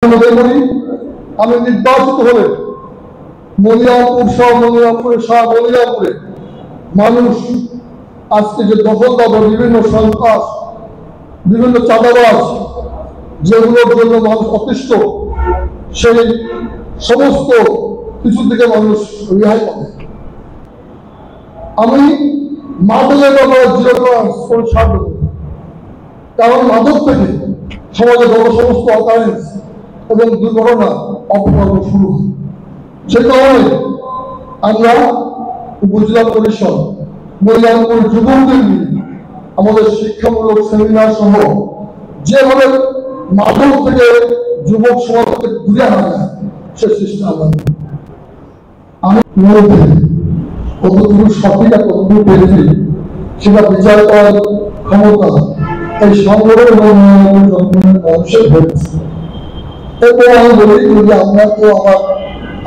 মনে করি আমি নির্বাচিত হলে মনিরামপুর সহ মনিরামপুরের সহ মনিরামপুরে মানুষ আজকে যে দখলদার বিভিন্ন সন্ত্রাস বিভিন্ন চাঁদাবাজ যেগুলোর জন্য মানুষ অতিষ্ঠ সেই সমস্ত কিছু থেকে মানুষ রেহাই পাবে। আমি মাদকের ব্যাপারে জিরো টলারেন্স করে ছাড় দেব, কারণ মাদক থেকে সমাজে যত সমস্ত অকারেন্স এবং দুর্ঘটনা অপকর্ম শুরু হয়। সেই কারণে আমরা উপজেলা পরিষদ মনিরামপুর যুবকদের নিয়ে আমাদের শিক্ষামূলক সেমিনার সহ যেভাবে মাদক থেকে যুবক সমাজকে দূরে আনা যায় সে চেষ্টা আমরা আমি কতটুকু সঠিক আর কতটুকু পেয়েছি সেটা বিচার করার ক্ষমতা এই সংগ্রহ এবং মানুষের হয়েছে। এরপর আমি বলি যদি আমরা কেউ আমার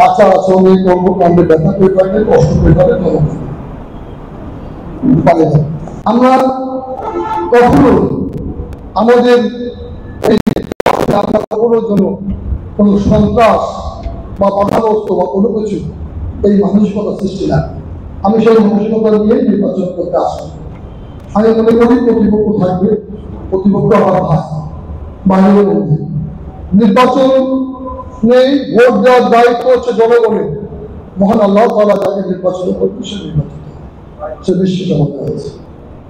আচার আচরণে কর্মকাণ্ডে ব্যথা পেয়ে থাকে কষ্ট পেয়ে থাকে পারে না। আমরা কখনো আমাদের আমরা কখনোর জন্য কোনো সন্ত্রাস বা বাধাগ্রস্ত বা কোনো কিছু এই মানসিকতা সৃষ্টি না। আমি সেই মানসিকতা নিয়েই নির্বাচন করতে আসি। আমি মনে করি প্রতিপক্ষ থাকবে, প্রতিপক্ষ আমার ভাই বাহিরের মধ্যে নির্বাচন নেই, ভোট দেওয়ার দায়িত্ব হচ্ছে জনগণের। মহান আল্লাহ তাআলা যাকে নির্বাচন করবে সে নির্বাচিত, সে নিশ্চিত হতে হয়েছে।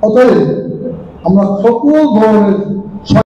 অতএব আমরা সকল ধরনের